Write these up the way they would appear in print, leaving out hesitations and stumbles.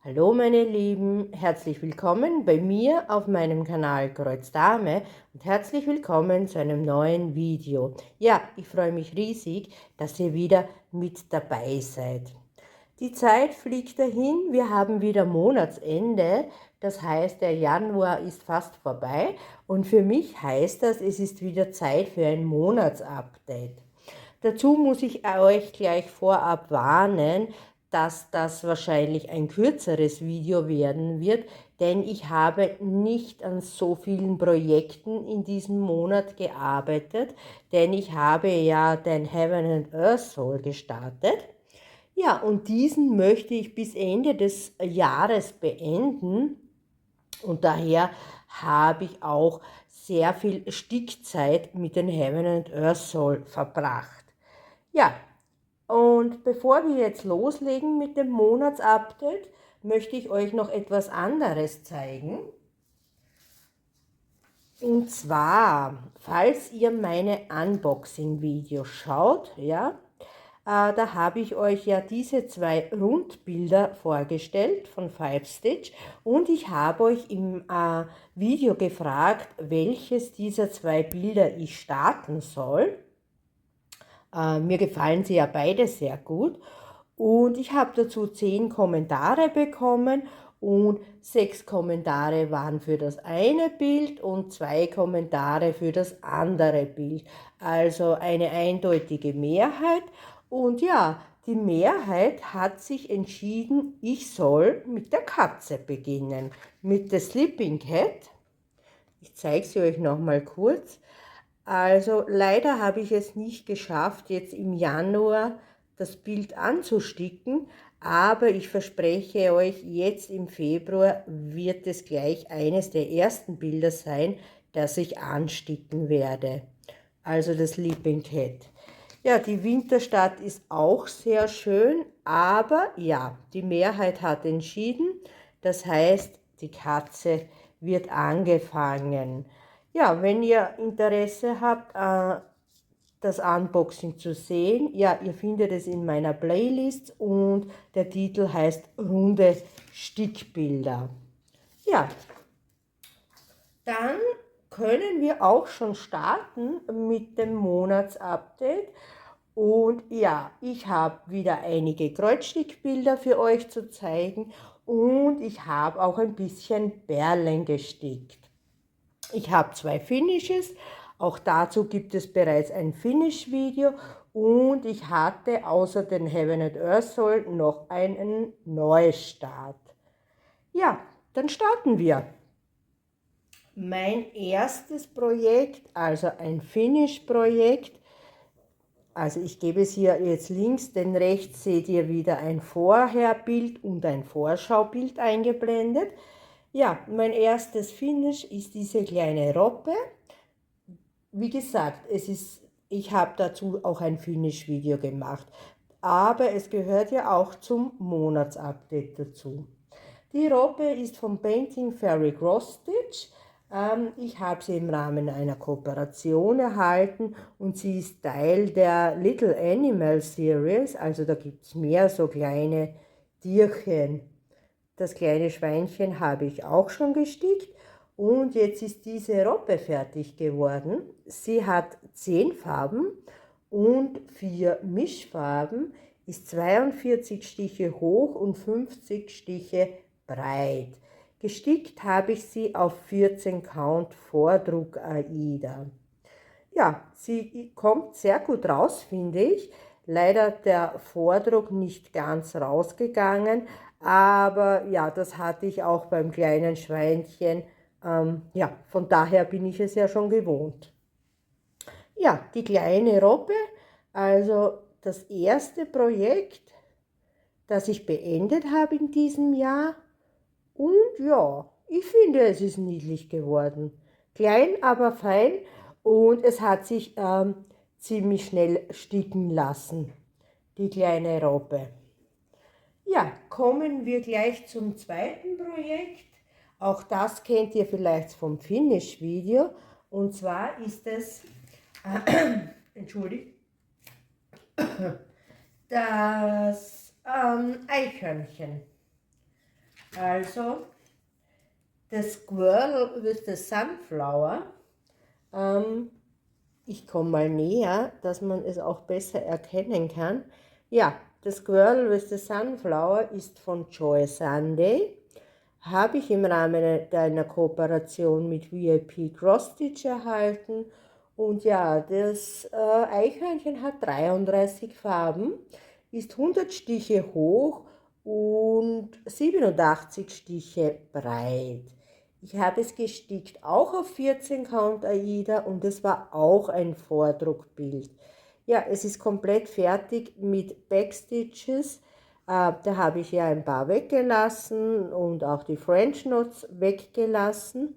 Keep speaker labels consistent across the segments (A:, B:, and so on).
A: Hallo meine Lieben, herzlich willkommen bei mir auf meinem Kanal Kreuz Dame und herzlich willkommen zu einem neuen Video. Ja, ich freue mich riesig, dass ihr wieder mit dabei seid. Die Zeit fliegt dahin, wir haben wieder Monatsende, das heißt der Januar ist fast vorbei und für mich heißt das, es ist wieder Zeit für ein Monatsupdate. Dazu muss ich euch gleich vorab warnen, dass das wahrscheinlich ein kürzeres Video werden wird, denn ich habe nicht an so vielen Projekten in diesem Monat gearbeitet, denn ich habe ja den Heaven and Earth Soul gestartet. Ja, und diesen möchte ich bis Ende des Jahres beenden und daher habe ich auch sehr viel Stickzeit mit den Heaven and Earth Soul verbracht. Ja, und bevor wir jetzt loslegen mit dem Monatsupdate, möchte ich euch noch etwas anderes zeigen. Und zwar, falls ihr meine Unboxing-Videos schaut, ja, da habe ich euch ja diese zwei Rundbilder vorgestellt von Five Stitch und ich habe euch im Video gefragt, welches dieser zwei Bilder ich starten soll. Mir gefallen sie ja beide sehr gut und ich habe dazu 10 Kommentare bekommen und 6 Kommentare waren für das eine Bild und 2 Kommentare für das andere Bild. Also eine eindeutige Mehrheit und ja, die Mehrheit hat sich entschieden, ich soll mit der Katze beginnen, mit der Sleeping Cat. Ich zeige sie euch nochmal kurz. Also leider habe ich es nicht geschafft, jetzt im Januar das Bild anzusticken, aber ich verspreche euch, jetzt im Februar wird es gleich eines der ersten Bilder sein, das ich ansticken werde. Also das Sleeping Cat. Ja, die Winterstadt ist auch sehr schön, aber ja, die Mehrheit hat entschieden. Das heißt, die Katze wird angefangen. Ja, wenn ihr Interesse habt, das Unboxing zu sehen, ja, ihr findet es in meiner Playlist und der Titel heißt Runde Stickbilder. Ja, dann können wir auch schon starten mit dem Monatsupdate. Und ja, ich habe wieder einige Kreuzstickbilder für euch zu zeigen und ich habe auch ein bisschen Perlen gestickt. Ich habe 2 Finishes, auch dazu gibt es bereits ein Finish-Video und ich hatte außer den Heaven and Earth Soul noch einen Neustart. Ja, dann starten wir. Mein erstes Projekt, also ein Finish-Projekt, also ich gebe es hier jetzt links, denn rechts seht ihr wieder ein Vorherbild und ein Vorschaubild eingeblendet. Ja, mein erstes Finish ist diese kleine Robbe. Wie gesagt, ich habe dazu auch ein Finish-Video gemacht, aber es gehört ja auch zum Monatsupdate dazu. Die Robbe ist vom Painting Fairy Cross Stitch. Ich habe sie im Rahmen einer Kooperation erhalten und sie ist Teil der Little Animal Series, also da gibt es mehr so kleine Tierchen. Das kleine Schweinchen habe ich auch schon gestickt und jetzt ist diese Robbe fertig geworden. Sie hat 10 Farben und 4 Mischfarben, ist 42 Stiche hoch und 50 Stiche breit. Gestickt habe ich sie auf 14 Count Vordruck AIDA. Ja, sie kommt sehr gut raus, finde ich. Leider der Vordruck nicht ganz rausgegangen, aber ja, das hatte ich auch beim kleinen Schweinchen. Ja, von daher bin ich es ja schon gewohnt. Ja, die kleine Robbe, also das erste Projekt, das ich beendet habe in diesem Jahr. Und ja, ich finde, es ist niedlich geworden. Klein, aber fein und es hat sich ziemlich schnell sticken lassen, die kleine Robbe. Ja, kommen wir gleich zum zweiten Projekt. Auch das kennt ihr vielleicht vom Finish-Video. Und zwar ist es, entschuldigt, das Eichhörnchen. Also, das Squirrel with the Sunflower. Ich komme mal näher, dass man es auch besser erkennen kann. Ja, das Squirrel with the Sunflower ist von Joy Sunday. Habe ich im Rahmen einer Kooperation mit VIP Cross Stitch erhalten. Und ja, das Eichhörnchen hat 33 Farben, ist 100 Stiche hoch und 87 Stiche breit. Ich habe es gestickt, auch auf 14 Count Aida, und es war auch ein Vordruckbild. Ja, es ist komplett fertig mit Backstitches. Da habe ich ja ein paar weggelassen und auch die French Knots weggelassen.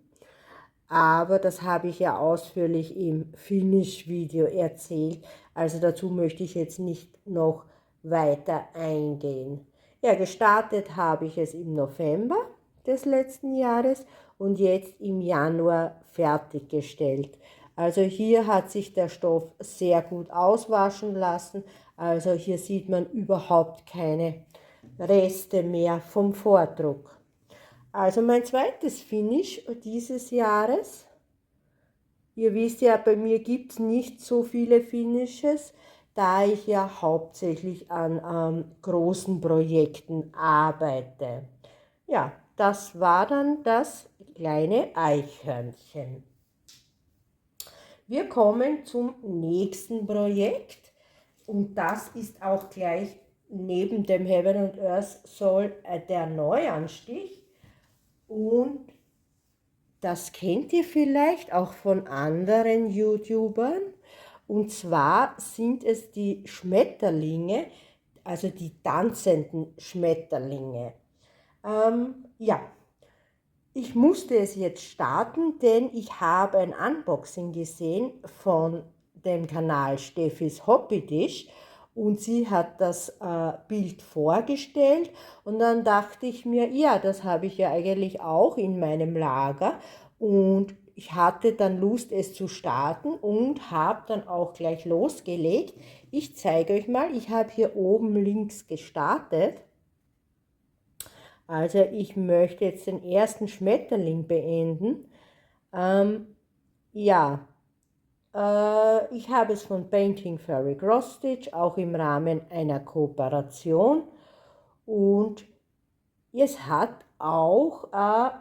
A: Aber das habe ich ja ausführlich im Finish-Video erzählt. Also dazu möchte ich jetzt nicht noch weiter eingehen. Ja, gestartet habe ich es im November des letzten Jahres und jetzt im Januar fertiggestellt. Also hier hat sich der Stoff sehr gut auswaschen lassen. Also hier sieht man überhaupt keine Reste mehr vom Vordruck. Also mein zweites Finish dieses Jahres. Ihr wisst ja, bei mir gibt es nicht so viele Finishes, da ich ja hauptsächlich an großen Projekten arbeite. Ja, das war dann das kleine Eichhörnchen. Wir kommen zum nächsten Projekt und das ist auch gleich neben dem Heaven and Earth Soul der Neuanstich. Und das kennt ihr vielleicht auch von anderen YouTubern. Und zwar sind es die Schmetterlinge, also die tanzenden Schmetterlinge. Ja, ich musste es jetzt starten, denn ich habe ein Unboxing gesehen von dem Kanal Steffis Hobbydish und sie hat das Bild vorgestellt und dann dachte ich mir, ja, das habe ich ja eigentlich auch in meinem Lager und ich hatte dann Lust, es zu starten und habe dann auch gleich losgelegt. Ich zeige euch mal, ich habe hier oben links gestartet. Also ich möchte jetzt den ersten Schmetterling beenden. Ja, ich habe es von Painting Fairy Cross Stitch, auch im Rahmen einer Kooperation. Und es hat auch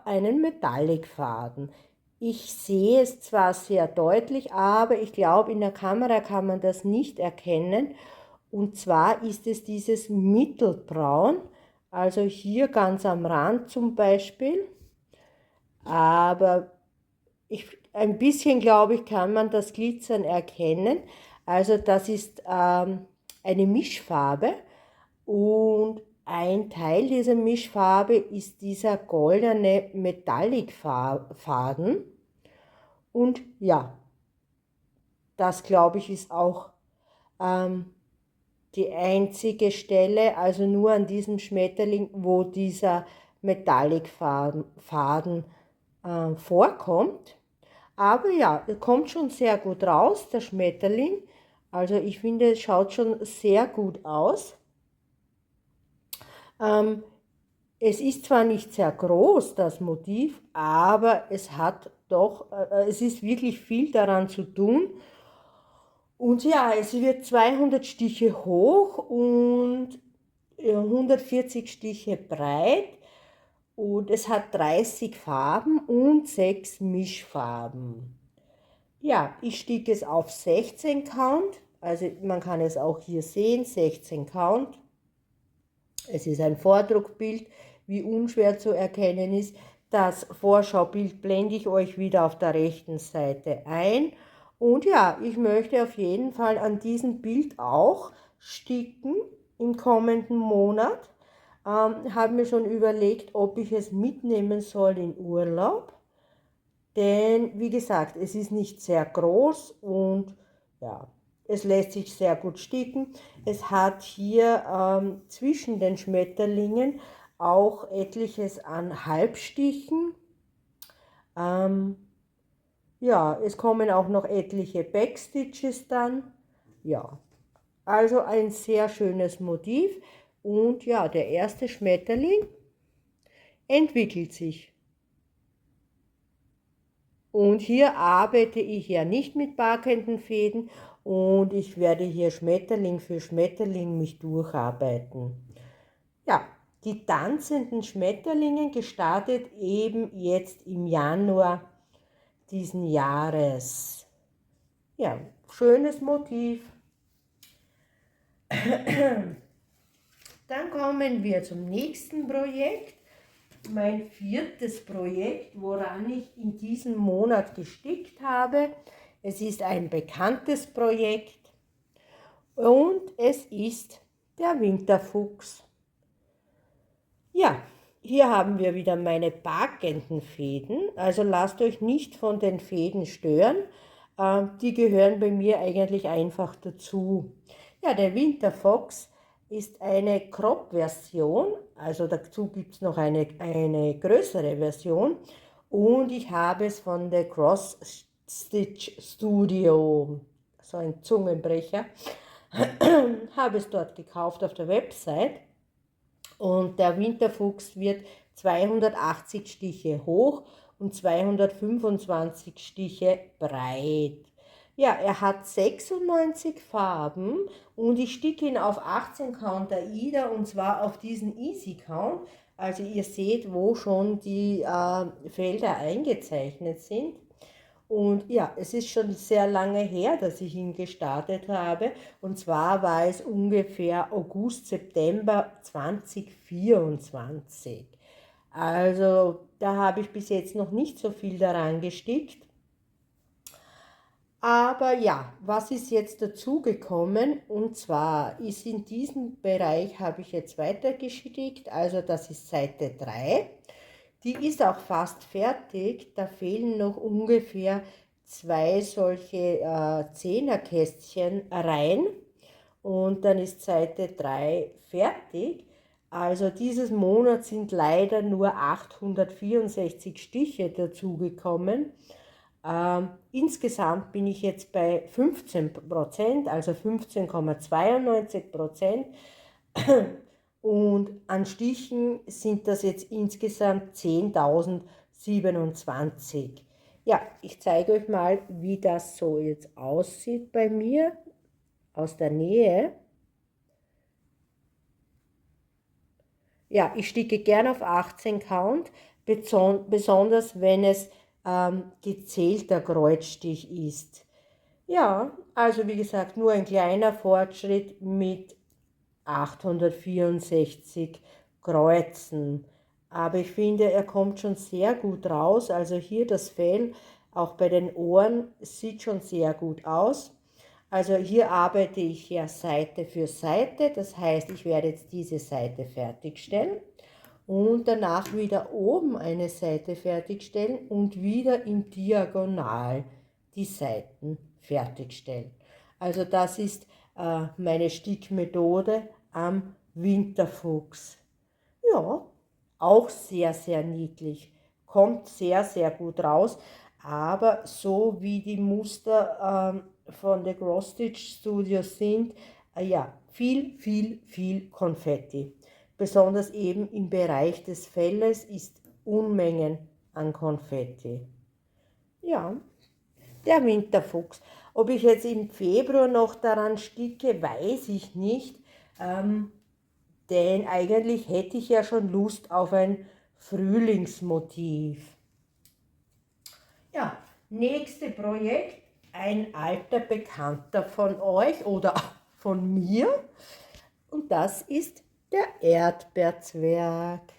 A: einen Metallic-Faden. Ich sehe es zwar sehr deutlich, aber ich glaube, in der Kamera kann man das nicht erkennen. Und zwar ist es dieses Mittelbraun, also hier ganz am Rand zum Beispiel. Aber ein bisschen, glaube ich, kann man das Glitzern erkennen. Also das ist eine Mischfarbe und ein Teil dieser Mischfarbe ist dieser goldene Metallic-Faden. Und ja, das glaube ich ist auch die einzige Stelle, also nur an diesem Schmetterling, wo dieser Metallic-Faden vorkommt. Aber ja, er kommt schon sehr gut raus, der Schmetterling. Also ich finde, es schaut schon sehr gut aus. Es ist zwar nicht sehr groß, das Motiv, aber es hat doch, es ist wirklich viel daran zu tun. Und ja, es wird 200 Stiche hoch und 140 Stiche breit und es hat 30 Farben und 6 Mischfarben. Ja, ich sticke es auf 16 Count, also man kann es auch hier sehen, 16 Count. Es ist ein Vordruckbild, wie unschwer zu erkennen ist. Das Vorschaubild blende ich euch wieder auf der rechten Seite ein. Und ja, ich möchte auf jeden Fall an diesem Bild auch sticken im kommenden Monat. Habe mir schon überlegt, ob ich es mitnehmen soll in Urlaub. Denn wie gesagt, es ist nicht sehr groß und ja, es lässt sich sehr gut sticken. Es hat hier zwischen den Schmetterlingen auch etliches an Halbstichen. Ja, es kommen auch noch etliche Backstitches dann. Ja, also ein sehr schönes Motiv. Und ja, der erste Schmetterling entwickelt sich. Und hier arbeite ich ja nicht mit packenden Fäden und ich werde hier Schmetterling für Schmetterling mich durcharbeiten. Ja, die tanzenden Schmetterlinge gestartet eben jetzt im Januar diesen Jahres. Ja, schönes Motiv. Dann kommen wir zum nächsten Projekt. Mein viertes Projekt, woran ich in diesem Monat gestickt habe. Es ist ein bekanntes Projekt und es ist der Winterfuchs. Ja, hier haben wir wieder meine packenden Fäden, also lasst euch nicht von den Fäden stören, die gehören bei mir eigentlich einfach dazu. Ja, der Winterfuchs ist eine Crop-Version, also dazu gibt es noch eine größere Version und ich habe es von der Cross Stitch Studio, so ein Zungenbrecher, habe es dort gekauft auf der Website. Und der Winterfuchs wird 280 Stiche hoch und 225 Stiche breit. Ja, er hat 96 Farben und ich sticke ihn auf 18 Count AIDA und zwar auf diesen Easy Count. Also ihr seht, wo schon die Felder eingezeichnet sind. Und ja, es ist schon sehr lange her, dass ich ihn gestartet habe. Und zwar war es ungefähr August, September 2024. Also da habe ich bis jetzt noch nicht so viel daran gestickt. Aber ja, was ist jetzt dazugekommen? Und zwar ist in diesem Bereich habe ich jetzt weitergestickt. Also das ist Seite 3. Die ist auch fast fertig, da fehlen noch ungefähr 2 solche Zehnerkästchen rein und dann ist Seite 3 fertig. Also dieses Monat sind leider nur 864 Stiche dazugekommen. Insgesamt bin ich jetzt bei 15%, also 15,92%. Und an Stichen sind das jetzt insgesamt 10.027. Ja, ich zeige euch mal, wie das so jetzt aussieht bei mir aus der Nähe. Ja, ich sticke gern auf 18 Count, besonders wenn es gezählter Kreuzstich ist. Ja, also wie gesagt, nur ein kleiner Fortschritt mit 864 Kreuzen. Aber ich finde, er kommt schon sehr gut raus. Also hier das Fell, auch bei den Ohren, sieht schon sehr gut aus. Also hier arbeite ich ja Seite für Seite. Das heißt, ich werde jetzt diese Seite fertigstellen und danach wieder oben eine Seite fertigstellen und wieder im Diagonal die Seiten fertigstellen. Also das ist meine Stickmethode am Winterfuchs. Ja, auch sehr, sehr niedlich. Kommt sehr, sehr gut raus. Aber so wie die Muster von der Cross Stitch Studios sind, ja, viel Konfetti. Besonders eben im Bereich des Felles ist Unmengen an Konfetti. Ja, der Winterfuchs. Ob ich jetzt im Februar noch daran sticke, weiß ich nicht, denn eigentlich hätte ich ja schon Lust auf ein Frühlingsmotiv. Ja, nächste Projekt, ein alter Bekannter von euch oder von mir und das ist der Erdbeerzwerg.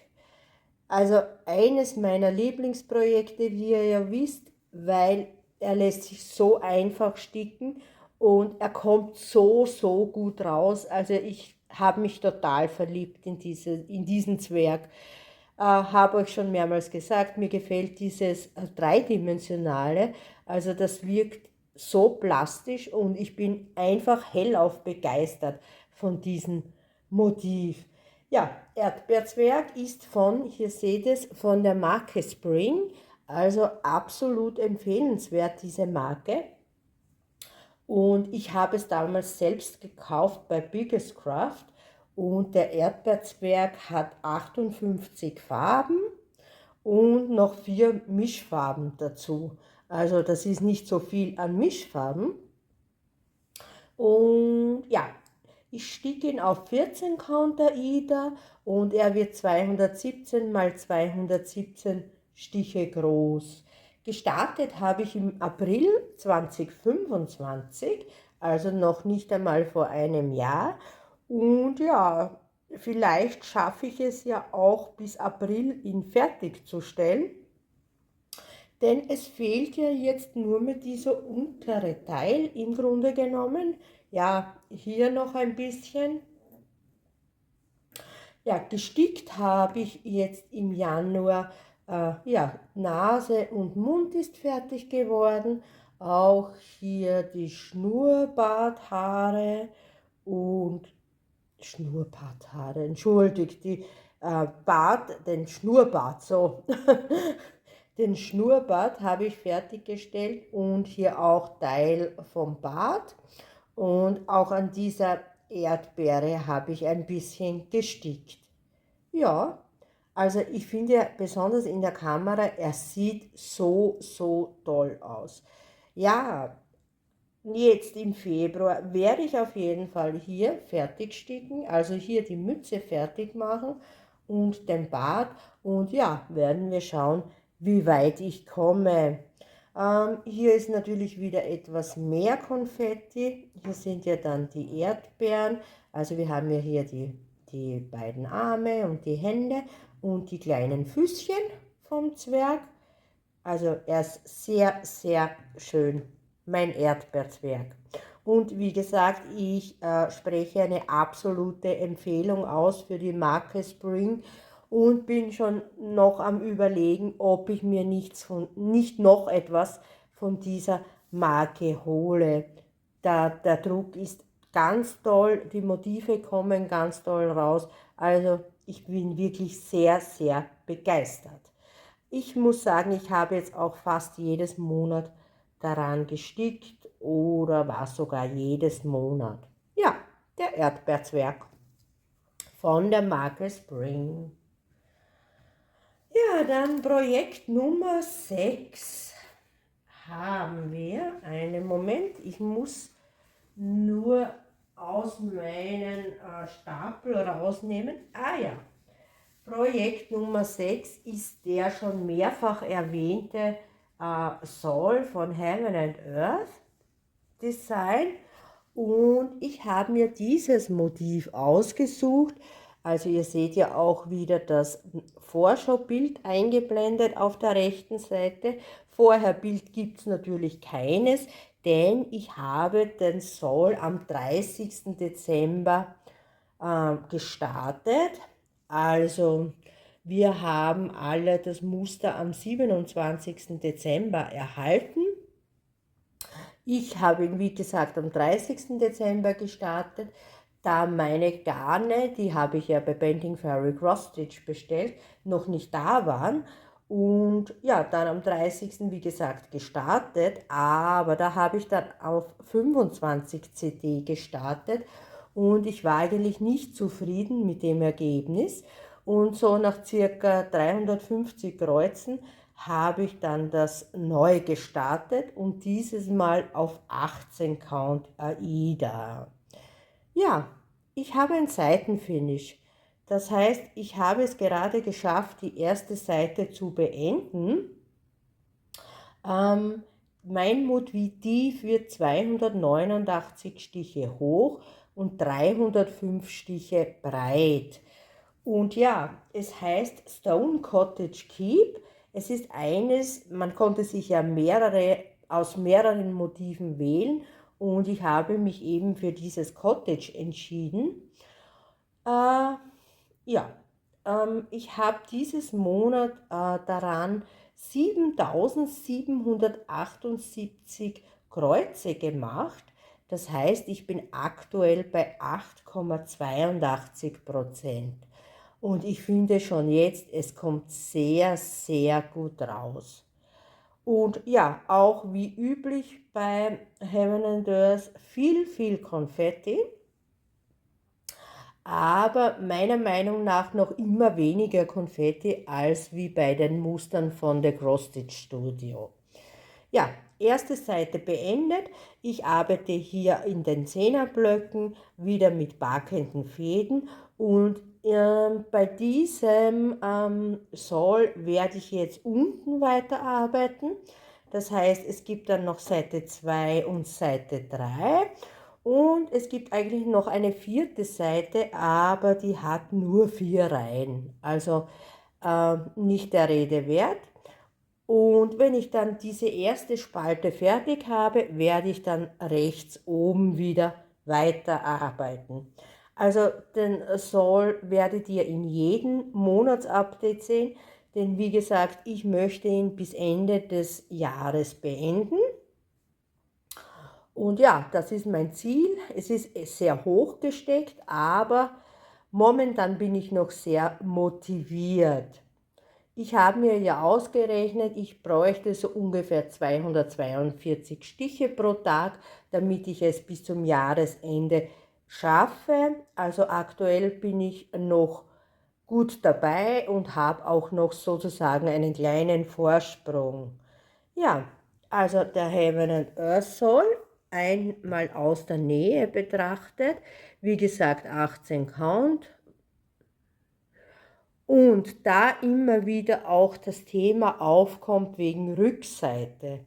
A: Also eines meiner Lieblingsprojekte, wie ihr ja wisst, weil er lässt sich so einfach sticken und er kommt so gut raus. Also ich habe mich total verliebt in diesen Zwerg. Habe euch schon mehrmals gesagt, mir gefällt dieses dreidimensionale, also das wirkt so plastisch und ich bin einfach hellauf begeistert von diesem Motiv. Ja, Erdbeerzwerg ist von, hier seht es, von der Marke Spring, also absolut empfehlenswert diese Marke. Und ich habe es damals selbst gekauft bei Biggest Craft und der Erdbeerzwerg hat 58 Farben und noch 4 Mischfarben dazu. Also das ist nicht so viel an Mischfarben. Und ja, ich sticke ihn auf 14 Count AIDA und er wird 217 mal 217 Stiche groß. Gestartet habe ich im April 2025, also noch nicht einmal vor einem Jahr. Und ja, vielleicht schaffe ich es ja auch bis April, ihn fertigzustellen. Denn es fehlt ja jetzt nur mehr dieser untere Teil im Grunde genommen. Ja, hier noch ein bisschen. Ja, gestickt habe ich jetzt im Januar. Ja, Nase und Mund ist fertig geworden. Auch hier die Schnurrbarthaare und Schnurrbarthaare, entschuldigt, den Schnurrbart, so. Den Schnurrbart habe ich fertiggestellt und hier auch Teil vom Bart. Und auch an dieser Erdbeere habe ich ein bisschen gestickt. Ja, also ich finde besonders in der Kamera, er sieht so, so toll aus. Ja, jetzt im Februar werde ich auf jeden Fall hier fertig sticken, also hier die Mütze fertig machen und den Bart. Und ja, werden wir schauen, wie weit ich komme. Hier ist natürlich wieder etwas mehr Konfetti. Hier sind ja dann die Erdbeeren. Also wir haben ja hier die beiden Arme und die Hände und die kleinen Füßchen vom Zwerg. Also er ist sehr, sehr schön, mein Erdbeerzwerg. Und wie gesagt, ich spreche eine absolute Empfehlung aus für die Marke Spring und bin schon noch am Überlegen, ob ich mir nicht noch etwas von dieser Marke hole. Der Druck ist ganz toll, die Motive kommen ganz toll raus. Also ich bin wirklich sehr, sehr begeistert. Ich muss sagen, ich habe jetzt auch fast jedes Monat daran gestickt oder war sogar jedes Monat. Ja, der Erdbeerzwerg von der Marke Spring. Ja, dann Projekt Nummer 6 haben wir. Einen Moment, ich muss nur aus meinen Stapel rausnehmen. Ah ja, Projekt Nummer 6 ist der schon mehrfach erwähnte Soul von Heaven and Earth Design. Und ich habe mir dieses Motiv ausgesucht. Also ihr seht ja auch wieder das Vorschaubild eingeblendet auf der rechten Seite. Vorherbild gibt es natürlich keines, denn ich habe den Soul am 30. Dezember gestartet. Also wir haben alle das Muster am 27. Dezember erhalten. Ich habe ihn, wie gesagt, am 30. Dezember gestartet, da meine Garne, die habe ich ja bei Bending Fairy Cross Stitch bestellt, noch nicht da waren. Und ja, dann am 30. wie gesagt gestartet, aber da habe ich dann auf 25 CD gestartet und ich war eigentlich nicht zufrieden mit dem Ergebnis. Und so nach circa 350 Kreuzen habe ich dann das neu gestartet und dieses Mal auf 18 Count AIDA. Ja, ich habe ein Seitenfinish. Das heißt, ich habe es gerade geschafft, die erste Seite zu beenden. Mein Motiv wird 289 Stiche hoch und 305 Stiche breit. Und ja, es heißt Stone Cottage Keep. Es ist eines, man konnte sich ja aus mehreren Motiven wählen und ich habe mich eben für dieses Cottage entschieden. Ja, ich habe dieses Monat daran 7778 Kreuze gemacht. Das heißt, ich bin aktuell bei 8,82%. Und ich finde schon jetzt, es kommt sehr, sehr gut raus. Und ja, auch wie üblich bei Heaven and Earth viel, viel Konfetti. aber meiner Meinung nach noch immer weniger Konfetti als wie bei den Mustern von The Cross Stitch Studio. Ja, erste Seite beendet. Ich arbeite hier in den Zehnerblöcken wieder mit backenden Fäden und bei diesem Soll werde ich jetzt unten weiterarbeiten. Das heißt, es gibt dann noch Seite 2 und Seite 3 und es gibt eigentlich noch eine vierte Seite, aber die hat nur 4 Reihen, also nicht der Rede wert. Und wenn ich dann diese erste Spalte fertig habe, werde ich dann rechts oben wieder weiterarbeiten. Also den Soll werdet ihr in jedem Monatsupdate sehen, denn wie gesagt, ich möchte ihn bis Ende des Jahres beenden. Und ja, das ist mein Ziel. Es ist sehr hoch gesteckt, aber momentan bin ich noch sehr motiviert. Ich habe mir ja ausgerechnet, ich bräuchte so ungefähr 242 Stiche pro Tag, damit ich es bis zum Jahresende schaffe. Also aktuell bin ich noch gut dabei und habe auch noch sozusagen einen kleinen Vorsprung. Ja, also der Heaven and Earth Soul einmal aus der Nähe betrachtet, wie gesagt 18 Count. Und da immer wieder auch das Thema aufkommt wegen Rückseite.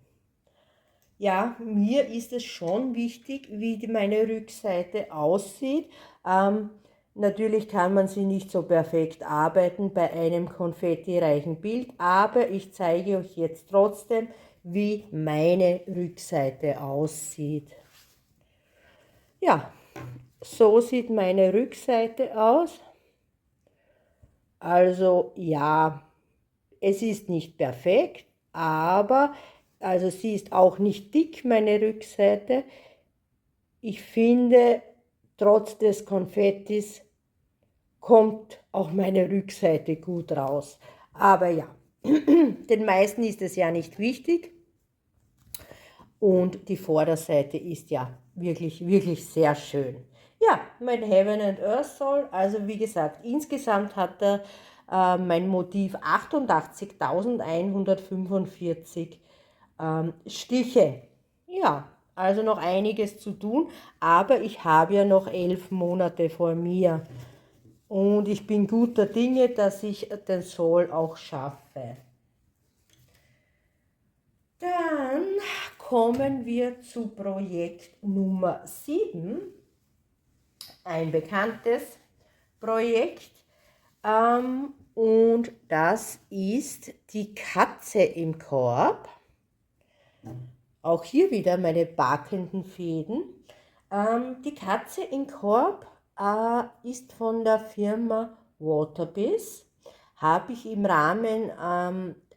A: Ja, mir ist es schon wichtig, wie meine Rückseite aussieht. Natürlich kann man sie nicht so perfekt arbeiten bei einem konfettireichen Bild, aber ich zeige euch jetzt trotzdem, wie meine Rückseite aussieht. Ja, so sieht meine Rückseite aus. Also ja, es ist nicht perfekt, aber also sie ist auch nicht dick, meine Rückseite. Ich finde, trotz des Konfettis kommt auch meine Rückseite gut raus. Aber ja, den meisten ist es ja nicht wichtig. Und die Vorderseite ist ja wirklich, wirklich sehr schön. Ja, mein Heaven and Earth Soul, also wie gesagt, insgesamt hat er mein Motiv 88.145 Stiche. Ja, also noch einiges zu tun, aber ich habe ja noch 11 Monate vor mir. Und ich bin guter Dinge, dass ich den Soul auch schaffe. Dann kommen wir zu Projekt Nummer 7, ein bekanntes Projekt. Und das ist die Katze im Korb. Auch hier wieder meine backenden Fäden. Die Katze im Korb ist von der Firma Waterbiz. Habe ich im Rahmen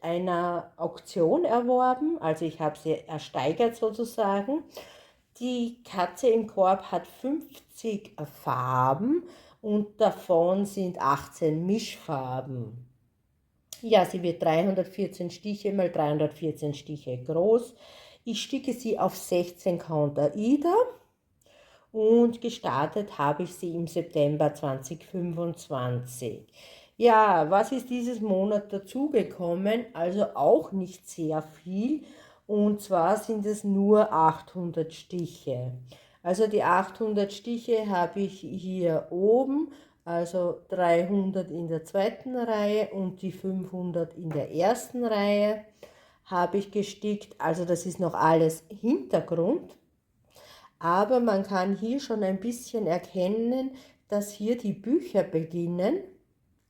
A: einer Auktion erworben, also ich habe sie ersteigert sozusagen. Die Katze im Korb hat 50 Farben und davon sind 18 Mischfarben. Ja, sie wird 314 Stiche mal 314 Stiche groß. Ich sticke sie auf 16 Count AIDA und gestartet habe ich sie im September 2025. Ja, was ist dieses Monat dazugekommen? Also auch nicht sehr viel. Und zwar sind es nur 800 Stiche. Also die 800 Stiche habe ich hier oben, also 300 in der zweiten Reihe und die 500 in der ersten Reihe habe ich gestickt. Also das ist noch alles Hintergrund. Aber man kann hier schon ein bisschen erkennen, dass hier die Bücher beginnen,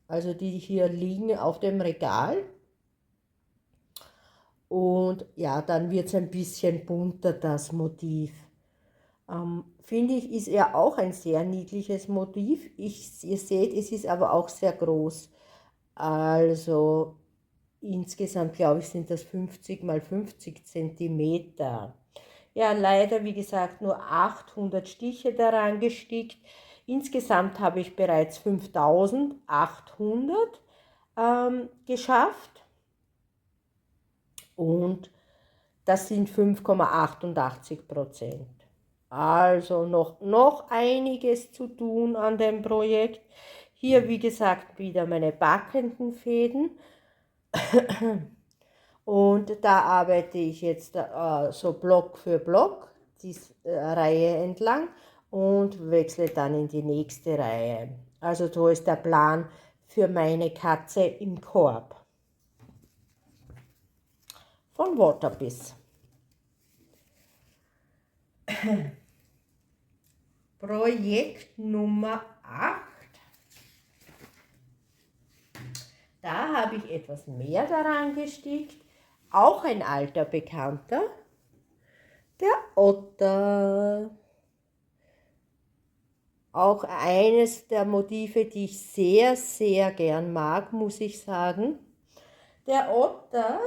A: also die hier liegen auf dem Regal. Und ja, dann wird es ein bisschen bunter, das Motiv. Finde ich, ist ja auch ein sehr niedliches Motiv. Ihr seht, es ist aber auch sehr groß. Also insgesamt, glaube ich, sind das 50 mal 50 Zentimeter. Ja, leider, wie gesagt, nur 800 Stiche daran gestickt. Insgesamt habe ich bereits 5800 geschafft und das sind 5,88%. Also noch einiges zu tun an dem Projekt. Hier, wie gesagt, wieder meine backenden Fäden. Und da arbeite ich jetzt so Block für Block die Reihe entlang und wechsle dann in die nächste Reihe. Also so ist der Plan für meine Katze im Korb von Waterbiz. Projekt Nummer 8. Da habe ich etwas mehr daran gestickt. Auch ein alter Bekannter, der Otter. Auch eines der Motive, die ich sehr, sehr gern mag, muss ich sagen. Der Otter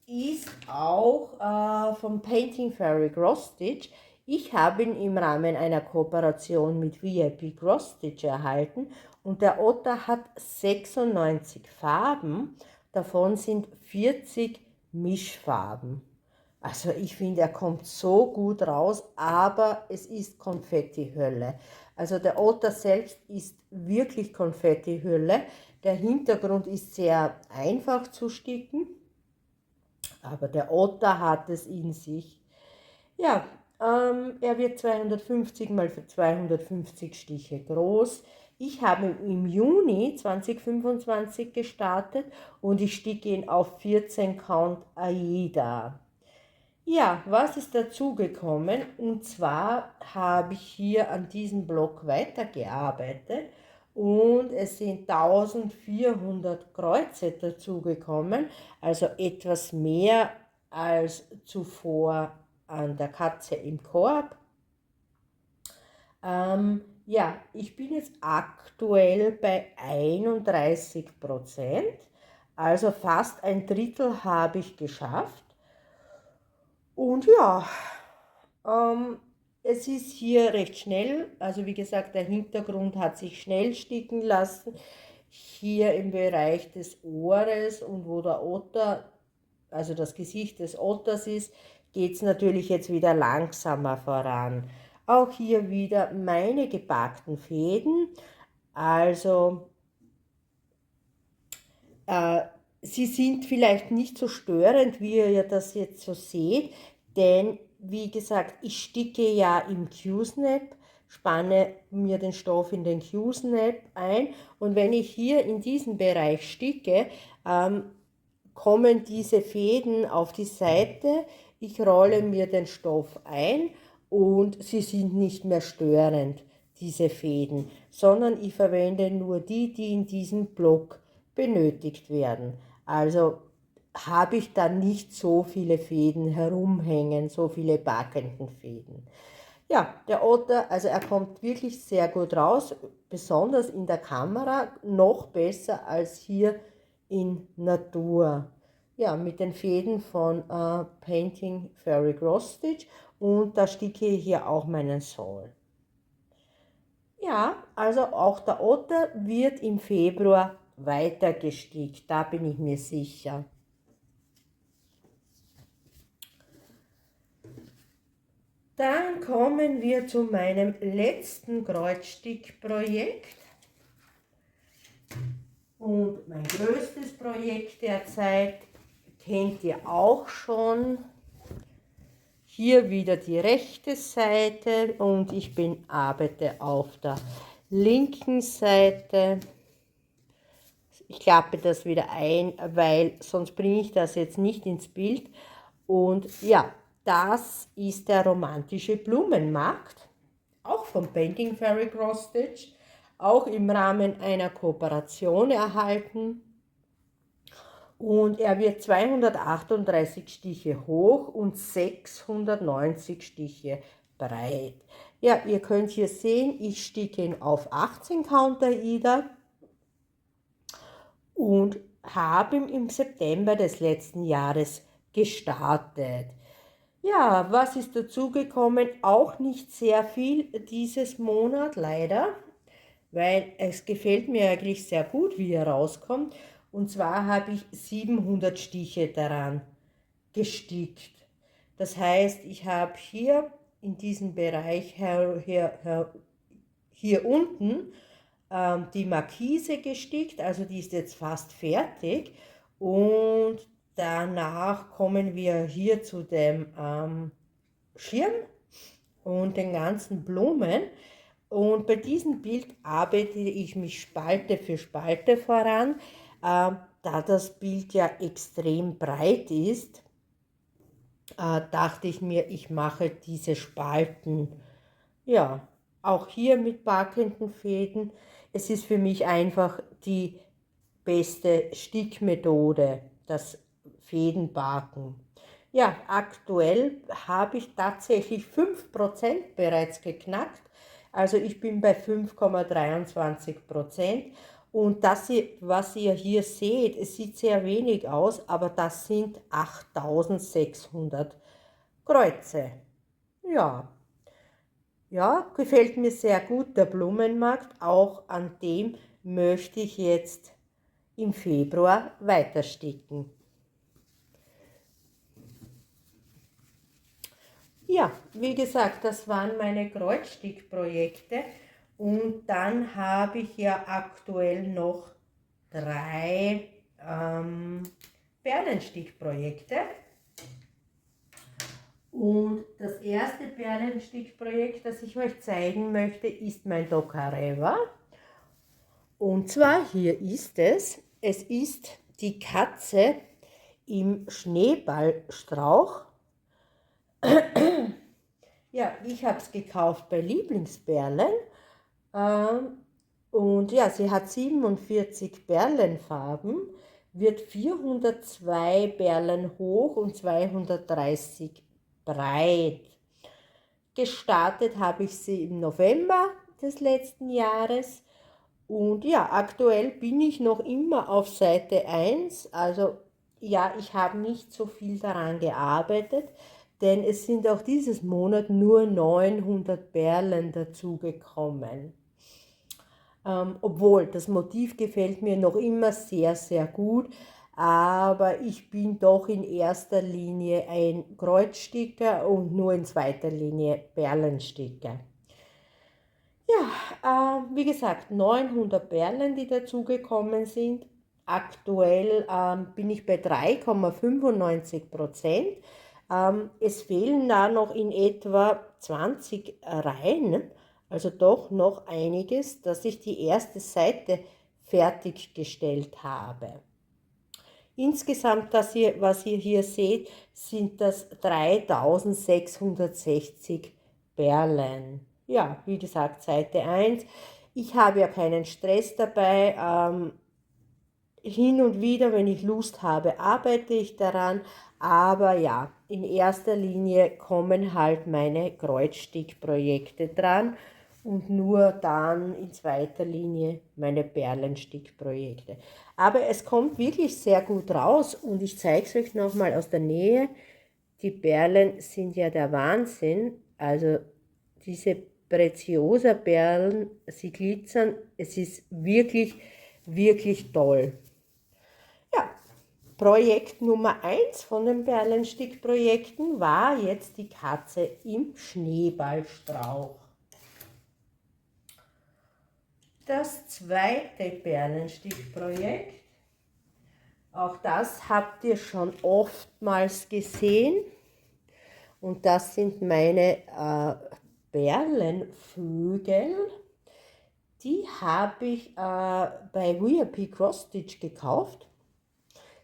A: ist auch vom Painting Fairy Cross Stitch. Ich habe ihn im Rahmen einer Kooperation mit VIP Cross Stitch erhalten und der Otter hat 96 Farben, davon sind 40 Mischfarben. Also ich finde, er kommt so gut raus, aber es ist Konfettihölle. Also der Otter selbst ist wirklich Konfettihölle. Der Hintergrund ist sehr einfach zu sticken, aber der Otter hat es in sich. Ja, er wird 250 mal für 250 Stiche groß. Ich habe ihn im Juni 2025 gestartet und ich sticke ihn auf 14 Count Aida. Ja, was ist dazugekommen? Und zwar habe ich hier an diesem Block weitergearbeitet und es sind 1400 Kreuze dazugekommen, also etwas mehr als zuvor an der Katze im Korb. Ja, ich bin jetzt aktuell bei 31%, also fast ein Drittel habe ich geschafft. Und ja, es ist hier recht schnell, also wie gesagt, der Hintergrund hat sich schnell sticken lassen. Hier im Bereich des Ohres und wo der Otter, also das Gesicht des Otters ist, geht es natürlich jetzt wieder langsamer voran. Auch hier wieder meine gebackten Fäden, also sie sind vielleicht nicht so störend, wie ihr das jetzt so seht, denn wie gesagt, ich sticke ja im Q-Snap, spanne mir den Stoff in den Q-Snap ein und wenn ich hier in diesem Bereich sticke, kommen diese Fäden auf die Seite, ich rolle mir den Stoff ein und sie sind nicht mehr störend, diese Fäden, sondern ich verwende nur die, die in diesem Block benötigt werden. Also habe ich dann nicht so viele Fäden herumhängen, so viele backenden Fäden. Ja, der Otter, also er kommt wirklich sehr gut raus, besonders in der Kamera, noch besser als hier in Natur. Ja, mit den Fäden von Painting Fairy Cross Stitch und da sticke ich hier auch meinen Soul. Ja, also auch der Otter wird im Februar weiter gestickt, da bin ich mir sicher. Dann kommen wir zu meinem letzten Kreuzstickprojekt. Und mein größtes Projekt derzeit kennt ihr auch schon. Hier wieder die rechte Seite und ich arbeite auf der linken Seite. Ich klappe das wieder ein, weil sonst bringe ich das jetzt nicht ins Bild. Und ja, das ist der romantische Blumenmarkt, auch vom Painting Fairy Cross Stitch, auch im Rahmen einer Kooperation erhalten. Und er wird 238 Stiche hoch und 690 Stiche breit. Ja, ihr könnt hier sehen, ich sticke ihn auf 18 Count Aida und habe ihn im September des letzten Jahres gestartet. Ja, was ist dazugekommen? Auch nicht sehr viel dieses Monat, leider, weil es gefällt mir eigentlich sehr gut, wie er rauskommt. Und zwar habe ich 700 Stiche daran gestickt. Das heißt, ich habe hier in diesem Bereich hier unten die Markise gestickt, also die ist jetzt fast fertig, und danach kommen wir hier zu dem Schirm und den ganzen Blumen. Und bei diesem Bild arbeite ich mich Spalte für Spalte voran, da das Bild ja extrem breit ist, dachte ich mir, ich mache diese Spalten, ja, auch hier mit backenden Fäden. Es ist für mich einfach die beste Stickmethode, das Fädenbaken. Ja, aktuell habe ich tatsächlich 5% bereits geknackt. Also ich bin bei 5,23%. Und das, was ihr hier seht, es sieht sehr wenig aus, aber das sind 8600 Kreuze. Ja, ja, gefällt mir sehr gut, der Blumenmarkt. Auch an dem möchte ich jetzt im Februar weitersticken. Ja, wie gesagt, das waren meine Kreuzstickprojekte, und dann habe ich ja aktuell noch 3 Perlenstickprojekte. Und das erste Perlenstickprojekt, das ich euch zeigen möchte, ist mein Dokareva. Und zwar hier ist es. Es ist die Katze im Schneeballstrauch. Ja, ich habe es gekauft bei Lieblingsperlen. Und ja, sie hat 47 Perlenfarben, wird 402 Perlen hoch und 230 breit. Gestartet habe ich sie im November des letzten Jahres. Und ja, aktuell bin ich noch immer auf Seite 1. Also ja, ich habe nicht so viel daran gearbeitet, denn es sind auch dieses Monat nur 900 Perlen dazugekommen. Obwohl das Motiv gefällt mir noch immer sehr, sehr gut, aber ich bin doch in erster Linie ein Kreuzsticker und nur in zweiter Linie Perlensticker. Ja, wie gesagt, 900 Perlen, die dazugekommen sind. Aktuell bin ich bei 3,95%. Es fehlen da noch in etwa 20 Reihen, also doch noch einiges, dass ich die erste Seite fertiggestellt habe. Insgesamt, was ihr hier seht, sind das 3660 Perlen. Ja, wie gesagt, Seite 1. Ich habe ja keinen Stress dabei. Hin und wieder, wenn ich Lust habe, arbeite ich daran. Aber ja, in erster Linie kommen halt meine Kreuzstickprojekte dran und nur dann in zweiter Linie meine Perlenstickprojekte. Aber es kommt wirklich sehr gut raus, und ich zeige es euch nochmal aus der Nähe. Die Perlen sind ja der Wahnsinn. Also diese Preziosa-Perlen, sie glitzern. Es ist wirklich, wirklich toll. Ja, Projekt Nummer 1 von den Perlenstickprojekten war jetzt die Katze im Schneeballstrauch. Das zweite Perlenstickprojekt, auch das habt ihr schon oftmals gesehen, und das sind meine Perlenvögel. Die habe ich bei WP Cross Stitch gekauft.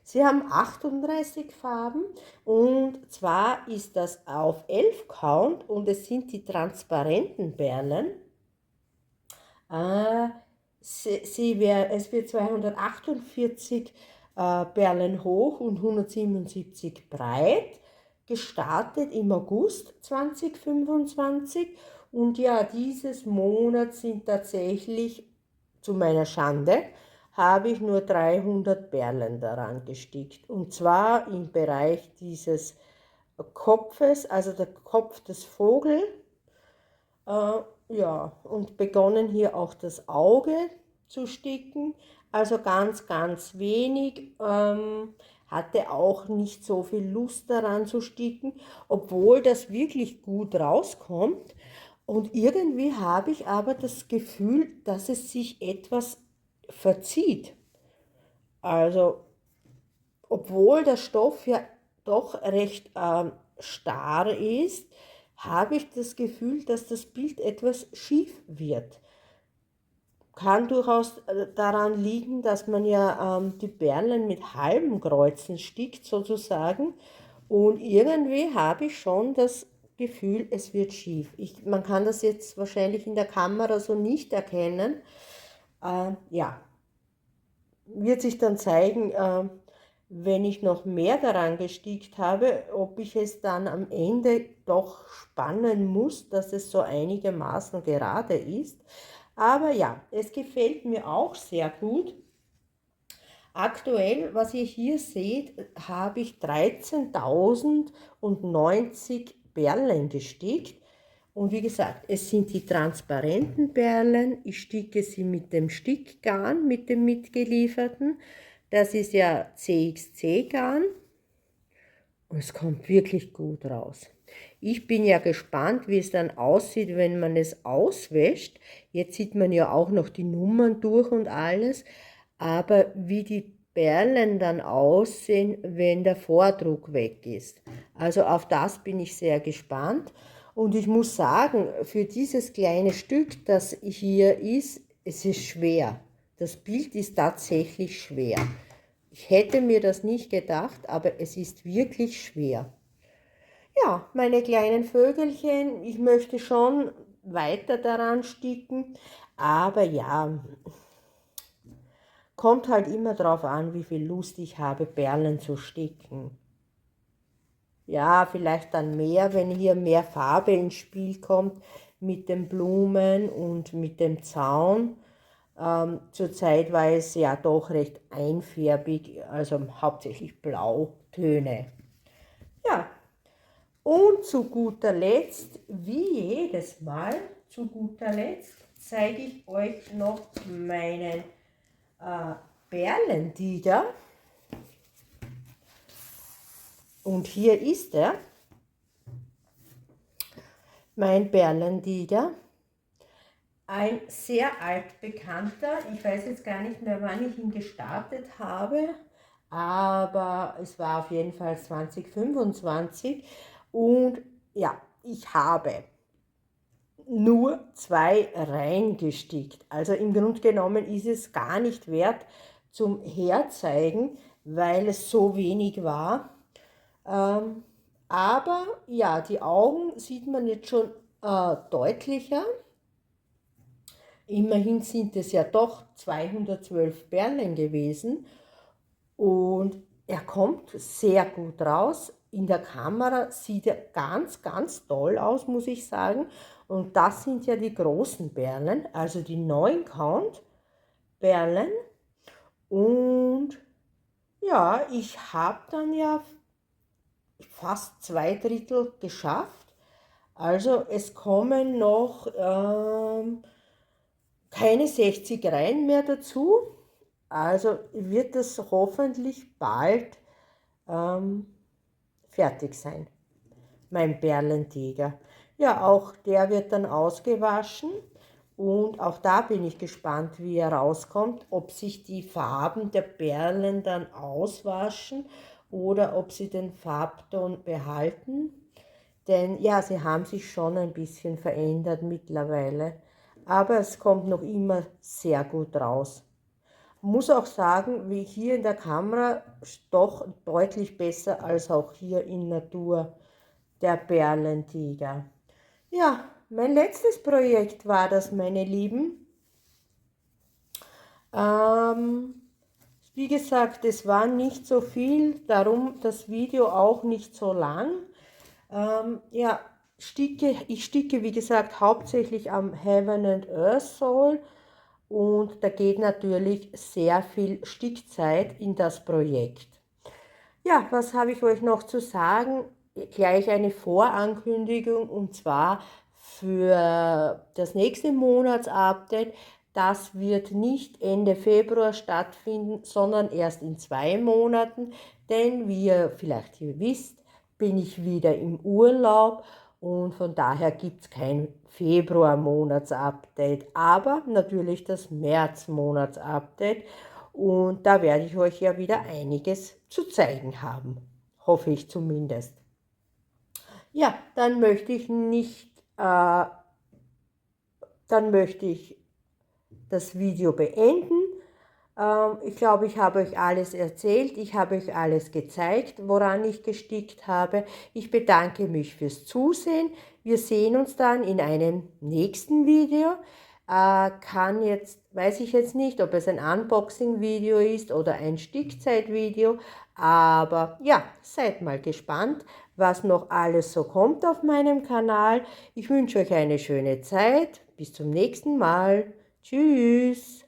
A: Sie haben 38 Farben, und zwar ist das auf 11 Count, und es sind die transparenten Perlen. Es wird 248 Perlen hoch und 177 breit, gestartet im August 2025, und ja, dieses Monat sind tatsächlich, zu meiner Schande, habe ich nur 300 Perlen daran gestickt, und zwar im Bereich dieses Kopfes, also der Kopf des Vogels. Ja, und begonnen hier auch das Auge zu sticken, also ganz, ganz wenig. hatte auch nicht so viel Lust daran zu sticken, obwohl das wirklich gut rauskommt. Und irgendwie habe ich aber das Gefühl, dass es sich etwas verzieht. Also, obwohl der Stoff ja doch recht starr ist, habe ich das Gefühl, dass das Bild etwas schief wird. Kann durchaus daran liegen, dass man ja die Perlen mit halben Kreuzen stickt sozusagen. Und irgendwie habe ich schon das Gefühl, es wird schief. Man kann das jetzt wahrscheinlich in der Kamera so nicht erkennen. Ja, wird sich dann zeigen, wenn ich noch mehr daran gestickt habe, ob ich es dann am Ende doch spannen muss, dass es so einigermaßen gerade ist. Aber ja, es gefällt mir auch sehr gut. Aktuell, was ihr hier seht, habe ich 13.090 Perlen gestickt. Und wie gesagt, es sind die transparenten Perlen. Ich sticke sie mit dem Stickgarn, mit dem mitgelieferten. Das ist ja CXC-Garn. Und es kommt wirklich gut raus. Ich bin ja gespannt, wie es dann aussieht, wenn man es auswäscht. Jetzt sieht man ja auch noch die Nummern durch und alles. Aber wie die Perlen dann aussehen, wenn der Vordruck weg ist. Also auf das bin ich sehr gespannt. Und ich muss sagen, für dieses kleine Stück, das hier ist, es ist schwer. Das Bild ist tatsächlich schwer. Ich hätte mir das nicht gedacht, aber es ist wirklich schwer. Ja, meine kleinen Vögelchen, ich möchte schon weiter daran sticken, aber ja, kommt halt immer darauf an, wie viel Lust ich habe, Perlen zu sticken. Ja, vielleicht dann mehr, wenn hier mehr Farbe ins Spiel kommt mit den Blumen und mit dem Zaun. Zurzeit war es ja doch recht einfärbig, also hauptsächlich Blautöne. Ja, und zu guter Letzt, wie jedes Mal, zu guter Letzt zeige ich euch noch meinen Perlentiger. Und hier ist er, mein Perlentiger. Ein sehr altbekannter, ich weiß jetzt gar nicht mehr, wann ich ihn gestartet habe, aber es war auf jeden Fall 2025 und ja, ich habe nur 2 Reihen gestickt. Also im Grunde genommen ist es gar nicht wert zum Herzeigen, weil es so wenig war. Aber ja, die Augen sieht man jetzt schon deutlicher. Immerhin sind es ja doch 212 Perlen gewesen und er kommt sehr gut raus. In der Kamera sieht er ganz, ganz toll aus, muss ich sagen. Und das sind ja die großen Perlen, also die 9 Count Perlen. Und ja, ich habe dann ja fast 2/3 geschafft. Also es kommen noch keine 60 Reihen mehr dazu. Also wird das hoffentlich bald fertig sein, mein Perlentiger. Ja, auch der wird dann ausgewaschen und auch da bin ich gespannt, wie er rauskommt, ob sich die Farben der Perlen dann auswaschen oder ob sie den Farbton behalten. Denn ja, sie haben sich schon ein bisschen verändert mittlerweile, aber es kommt noch immer sehr gut raus. Muss auch sagen, wie hier in der Kamera, doch deutlich besser als auch hier in Natur, der Perlentiger. Ja, mein letztes Projekt war das, meine Lieben. Wie gesagt, es war nicht so viel, darum das Video auch nicht so lang. Ja, ich sticke, wie gesagt, hauptsächlich am Heaven and Earth Soul. Und da geht natürlich sehr viel Stickzeit in das Projekt. Ja, was habe ich euch noch zu sagen? Gleich eine Vorankündigung und zwar für das nächste Monatsupdate. das wird nicht Ende Februar stattfinden, sondern erst in 2 Monaten, denn wie ihr vielleicht hier wisst, bin ich wieder im Urlaub und von daher gibt es kein Februar-Monats-Update, aber natürlich das März-Monats-Update und da werde ich euch ja wieder einiges zu zeigen haben, hoffe ich zumindest. Ja, dann möchte ich das Video beenden. Ich glaube, ich habe euch alles erzählt, ich habe euch alles gezeigt, woran ich gestickt habe. Ich bedanke mich fürs Zusehen. Wir sehen uns dann in einem nächsten Video. Weiß ich jetzt nicht, ob es ein Unboxing-Video ist oder ein Stickzeit-Video, aber ja, seid mal gespannt, was noch alles so kommt auf meinem Kanal. Ich wünsche euch eine schöne Zeit. Bis zum nächsten Mal. Tschüss.